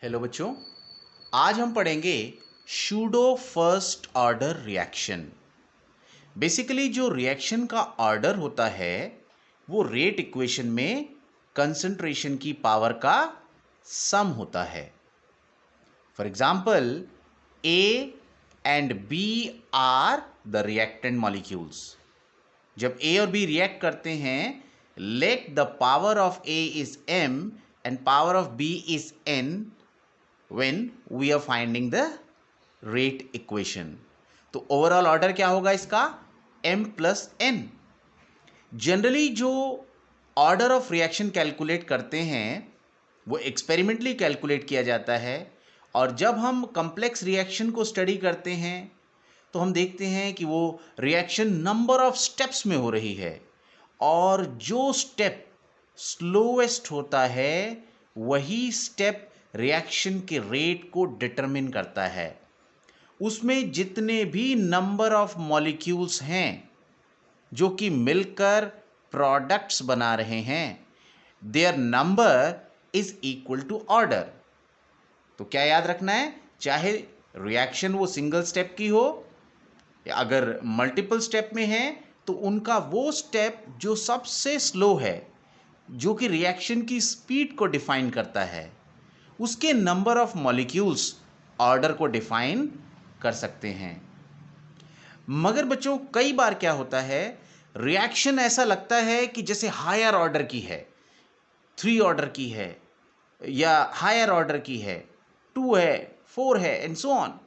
Hello बच्चों, आज हम पढ़ेंगे pseudo first order reaction. Basically जो रिएक्शन का ऑर्डर होता है वो रेट इक्वेशन में कंसंट्रेशन की पावर का सम होता है। For example, A and B are the reactant molecules. जब ए और बी रिएक्ट करते हैं, let the power of A is m and power of b is n when we are finding the rate equation। तो overall order क्या होगा इसका? m plus n। Generally जो order of reaction calculate करते हैं वो एक्सपेरिमेंटली कैलकुलेट किया जाता है, और जब हम कॉम्प्लेक्स रिएक्शन को स्टडी करते हैं तो हम देखते हैं कि वो रिएक्शन नंबर ऑफ स्टेप्स में हो रही है, और जो स्टेप स्लोएस्ट होता है वही स्टेप रिएक्शन के रेट को डिटरमिन करता है। उसमें जितने भी नंबर ऑफ मॉलिक्यूल्स हैं जो कि मिलकर प्रोडक्ट्स बना रहे हैं, their number is equal to order. तो क्या याद रखना है? चाहे रिएक्शन वो सिंगल स्टेप की हो या अगर मल्टीपल स्टेप में है तो उनका वो स्टेप जो सबसे स्लो है, जो कि रिएक्शन की स्पीड को डिफाइन करता है, उसके नंबर ऑफ मॉलिक्यूल्स ऑर्डर को डिफाइन कर सकते हैं। मगर बच्चों, कई बार क्या होता है, रिएक्शन ऐसा लगता है कि जैसे हायर ऑर्डर की है, 3 ऑर्डर की है या हायर ऑर्डर की है, 2 है, 4 है and so on.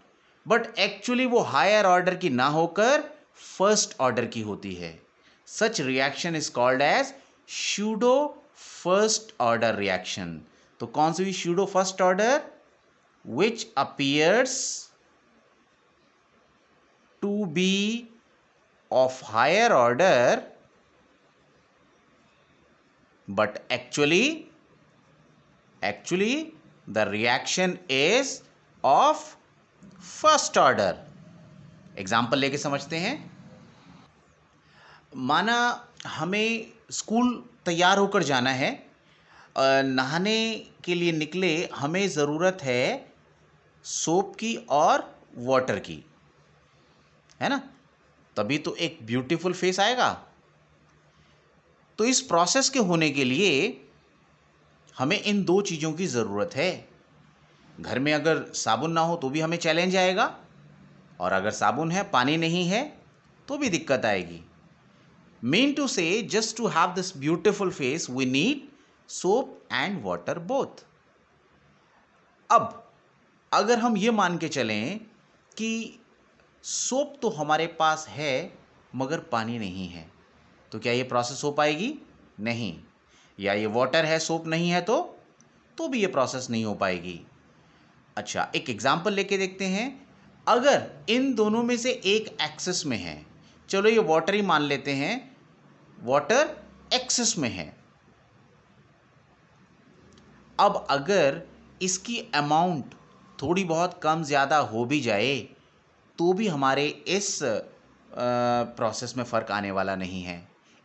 But actually वो हायर ऑर्डर की ना होकर फर्स्ट ऑर्डर की होती है। Such reaction is called as pseudo first order reaction. तो कौन सी हुई pseudo first order? Which appears to be of higher order but actually the reaction is of first order. Example लेके समझते हैं। माना हमें स्कूल तैयार होकर जाना है, नहाने के लिए निकले, हमें ज़रूरत है सोप की और वाटर की, है ना? तभी तो एक ब्यूटीफुल फेस आएगा। तो इस प्रोसेस के होने के लिए हमें इन 2 चीज़ों की ज़रूरत है। घर में अगर साबुन ना हो तो भी हमें चैलेंज आएगा, और अगर साबुन है, पानी नहीं है तो भी दिक्कत आएगी। Mean to say, just to have this beautiful face we need soap and water both. अब अगर हम ये मान के चलें कि सोप तो हमारे पास है मगर पानी नहीं है, तो क्या ये प्रोसेस हो पाएगी? नहीं। या ये वाटर है, सोप नहीं है, तो भी ये प्रोसेस नहीं हो पाएगी। अच्छा, एक एग्जांपल लेके देखते हैं। अगर इन दोनों में से एक एक्सिस में है, चलो ये वाटर ही मान लेते हैं, वाटर एक्सिस में है। अब अगर इसकी अमाउंट थोड़ी बहुत कम ज़्यादा हो भी जाए तो भी हमारे इस प्रोसेस में फ़र्क आने वाला नहीं है।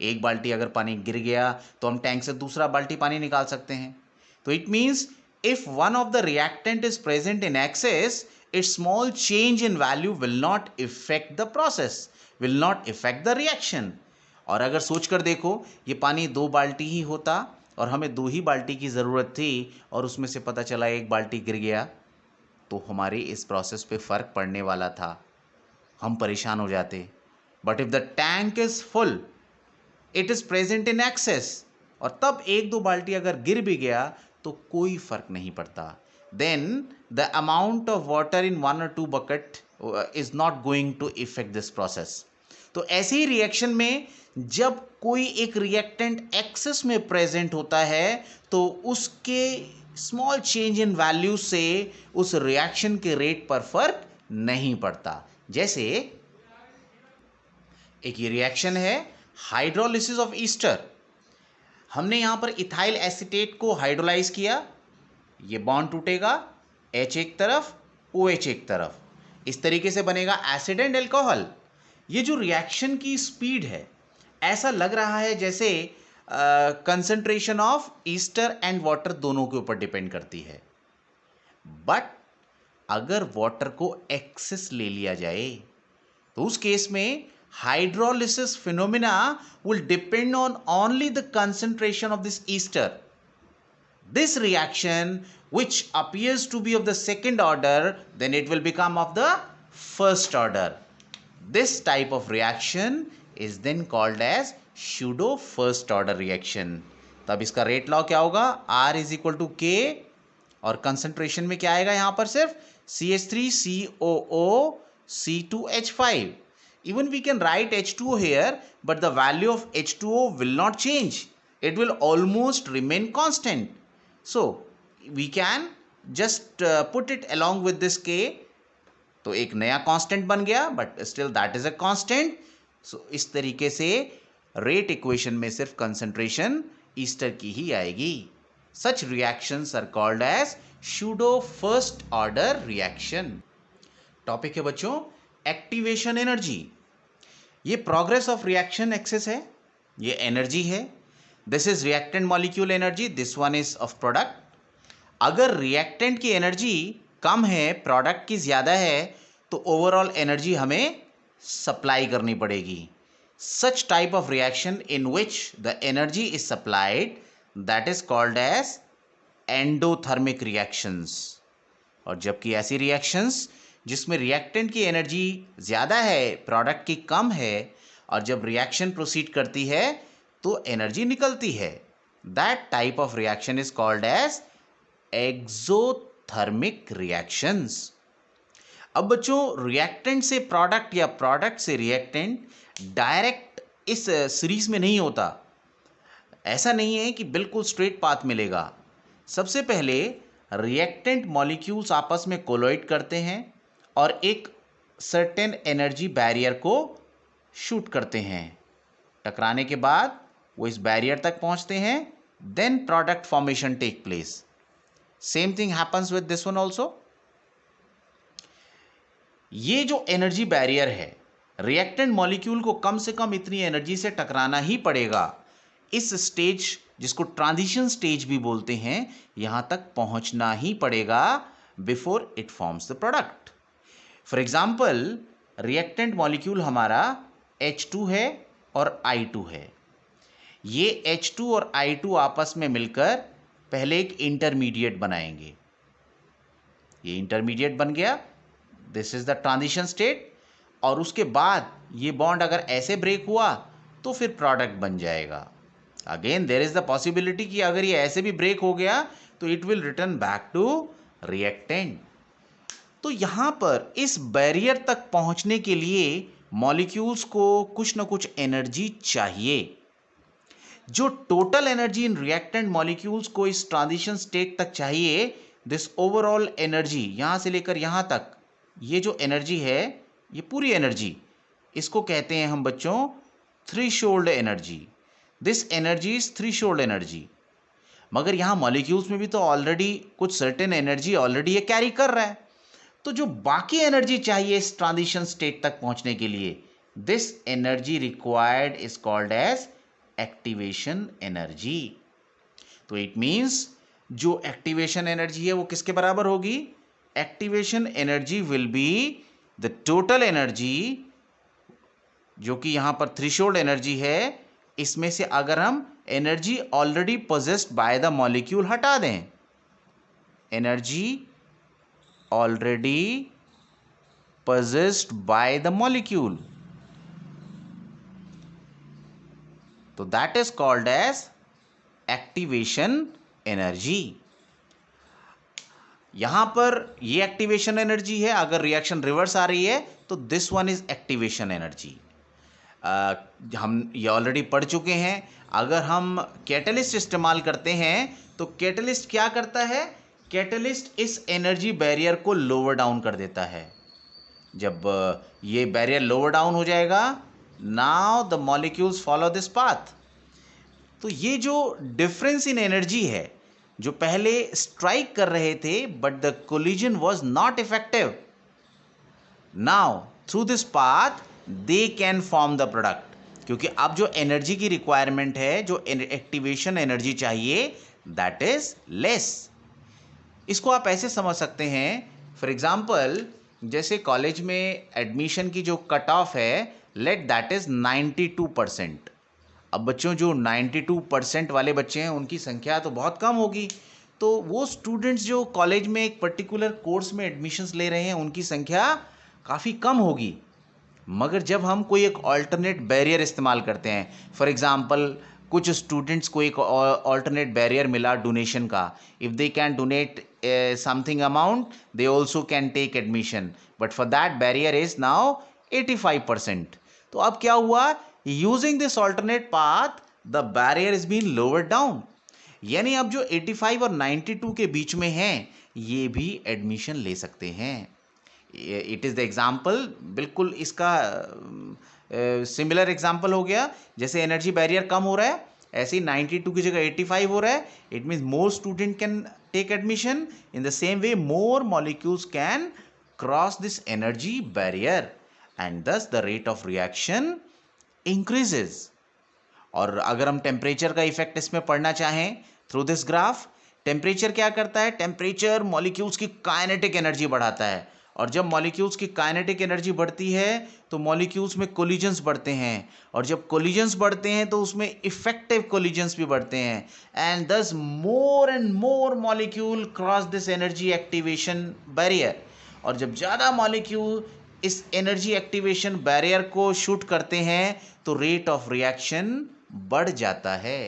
एक बाल्टी अगर पानी गिर गया तो हम टैंक से दूसरा बाल्टी पानी निकाल सकते हैं। तो it means if one of the reactant is present in excess, it's small change in value will not effect the process, will not effect the reaction. और अगर सोच कर देखो, ये पानी 2 बाल्टी ही होता और हमें 2 ही बाल्टी की ज़रूरत थी, और उसमें से पता चला एक बाल्टी गिर गया, तो हमारी इस प्रोसेस पे फ़र्क पड़ने वाला था, हम परेशान हो जाते। But if the tank is full, it is present in excess, और तब 1-2 बाल्टी अगर गिर भी गया तो कोई फ़र्क नहीं पड़ता। Then the amount of water in 1 or 2 bucket is not going to effect this process. तो ऐसी ही रिएक्शन में जब कोई एक रिएक्टेंट एक्सेस में प्रेजेंट होता है तो उसके स्मॉल चेंज इन वैल्यू से उस रिएक्शन के रेट पर फर्क नहीं पड़ता। जैसे एक ये रिएक्शन है हाइड्रोलिसिस ऑफ ईस्टर। हमने यहाँ पर इथाइल एसीटेट को हाइड्रोलाइज किया, ये बॉन्ड टूटेगा, H एक तरफ, OH एक तरफ, इस तरीके से बनेगा एसिड एंड एल्कोहल। ये जो रिएक्शन की स्पीड है, ऐसा लग रहा है जैसे concentration of Easter and water दोनों के ऊपर डिपेंड करती है। बट अगर वाटर को एक्सेस ले लिया जाए तो उस केस में hydrolysis phenomena will depend on only the concentration of this Easter. This reaction which appears to be of the second order, then it will become of the first order. This type of reaction is then called as pseudo first order reaction. तब इसका rate law क्या होगा? R is equal to K और concentration में क्या आएगा यहाँ पर? सिर्फ CH3COO C2H5. Even we can write H2O here, but the value of H2O will not change. It will almost remain constant. So we can just put it along with this K. तो एक नया constant बन गया, but still that is a constant. So इस तरीके से rate equation में सिर्फ कंसंट्रेशन ईस्टर की ही आएगी. Such reactions are called as pseudo first order reaction. Topic है बच्चों एक्टिवेशन एनर्जी. ये प्रोग्रेस ऑफ रिएक्शन एक्सेस है, ये एनर्जी है. This is reactant molecule energy, this one is of product. अगर रिएक्टेंट की एनर्जी कम है, प्रोडक्ट की ज़्यादा है, तो ओवरऑल एनर्जी हमें सप्लाई करनी पड़ेगी. Such type of reaction in which the energy is supplied that is called as endothermic reactions. और जबकि ऐसी रिएक्शंस जिसमें रिएक्टेंट की एनर्जी ज़्यादा है, प्रोडक्ट की कम है, और जब रिएक्शन प्रोसीड करती है तो एनर्जी निकलती है, that type of reaction is called as exothermic reactions. अब बच्चों रिएक्टेंट से प्रोडक्ट या प्रोडक्ट से रिएक्टेंट डायरेक्ट इस सीरीज में नहीं होता. ऐसा नहीं है कि बिल्कुल स्ट्रेट पाथ मिलेगा. सबसे पहले रिएक्टेंट मॉलिक्यूल्स आपस में कोलोइड करते हैं और एक सर्टेन एनर्जी बैरियर को शूट करते हैं. टकराने के बाद वो इस बैरियर तक पहुंचते हैं, then product formation take place. Same thing happens with this one also. ये जो एनर्जी बैरियर है, रिएक्टेंट मॉलिक्यूल को कम से कम इतनी एनर्जी से टकराना ही पड़ेगा. इस स्टेज जिसको ट्रांजिशन स्टेज भी बोलते हैं, यहां तक पहुंचना ही पड़ेगा before it forms the product. For example reactant molecule हमारा H2 है और I2 है. ये H2 और I2 आपस में मिलकर पहले एक इंटरमीडिएट बनाएंगे. ये इंटरमीडिएट बन गया, this is the transition state. और उसके बाद ये बॉन्ड अगर ऐसे ब्रेक हुआ तो फिर प्रोडक्ट बन जाएगा. Again there is the possibility कि अगर ये ऐसे भी ब्रेक हो गया तो it will return back to reactant. तो यहां पर इस बैरियर तक पहुंचने के लिए मॉलिक्यूल्स को कुछ ना कुछ एनर्जी चाहिए. जो total energy in reactant molecules को इस ट्रांजिशन स्टेट तक चाहिए, दिस ओवरऑल एनर्जी यहां से लेकर यहां तक, ये जो एनर्जी है, ये पूरी एनर्जी, इसको कहते हैं हम बच्चों threshold energy. This energy is threshold energy. मगर यहां मॉलिक्यूल्स में भी तो ऑलरेडी कुछ सर्टेन एनर्जी ऑलरेडी ये कैरी कर रहा है. तो जो बाकी एनर्जी चाहिए इस ट्रांजिशन स्टेट तक पहुंचने के लिए, this energy required is called as activation energy. तो इट मींस जो एक्टिवेशन एनर्जी है वो किसके बराबर होगी? Activation energy will be the total energy, जो कि यहां पर थ्रेशोल्ड एनर्जी है, इसमें से अगर हम energy already possessed by the molecule हटा दें, energy already possessed by the molecule, तो that is called as activation energy. यहां पर ये एक्टिवेशन एनर्जी है. अगर रिएक्शन रिवर्स आ रही है तो this one is activation energy. हम ये ऑलरेडी पढ़ चुके हैं. अगर हम कैटलिस्ट इस्तेमाल करते हैं तो कैटलिस्ट क्या करता है? कैटलिस्ट इस एनर्जी बैरियर को लोअर डाउन कर देता है. जब ये बैरियर लोअर डाउन हो जाएगा, now the molecules follow this path. तो ये जो डिफरेंस इन एनर्जी है, जो पहले स्ट्राइक कर रहे थे but the collision was not effective, now through this path they can form the product. क्योंकि अब जो एनर्जी की रिक्वायरमेंट है, जो एक्टिवेशन एनर्जी चाहिए, दैट इज लेस. इसको आप ऐसे समझ सकते हैं, फॉर एग्जाम्पल जैसे कॉलेज में एडमिशन की जो कट ऑफ है, लेट दैट इज 92%। अब बच्चों जो 92% वाले बच्चे हैं उनकी संख्या तो बहुत कम होगी, तो वो स्टूडेंट्स जो कॉलेज में एक पर्टिकुलर कोर्स में एडमिशन्स ले रहे हैं उनकी संख्या काफ़ी कम होगी। मगर जब हम कोई एक ऑल्टरनेट बैरियर इस्तेमाल करते हैं, फॉर एग्जांपल कुछ स्टूडेंट्स को एक ऑल्टरनेट बैरियर मिला डोनेशन का, if they can donate something amount they also can take admission, but for that barrier is now 85%। तो अब क्या हुआ, using this alternate path the barrier is been lowered down, यानी अब जो 85 और 92 के बीच में हैं ये भी एडमिशन ले सकते हैं। इट इज़ द एग्जाम्पल, बिल्कुल इसका सिमिलर एग्जाम्पल हो गया। जैसे एनर्जी बैरियर कम हो रहा है, ऐसे ही 92 की जगह 85 हो रहा है, it means more student can take admission. In the same way more molecules can cross this energy barrier and thus the rate of reaction increases. और अगर हम टेम्परेचर का इफेक्ट इसमें पढ़ना चाहें थ्रू दिस ग्राफ, टेम्परेचर क्या करता है, टेम्परेचर मॉलिक्यूल्स की काइनेटिक एनर्जी बढ़ाता है, और जब मॉलिक्यूल्स की काइनेटिक एनर्जी बढ़ती है तो मॉलिक्यूल्स में कोलिजन्स बढ़ते हैं, और जब कोलिजन्स बढ़ते हैं तो उसमें इफेक्टिव कोलिजन्स भी बढ़ते हैं, एंड दस more and more molecule cross this energy activation barrier. और जब ज़्यादा मॉलिक्यूल इस एनर्जी एक्टिवेशन बैरियर को शूट करते हैं तो रेट ऑफ रिएक्शन बढ़ जाता है।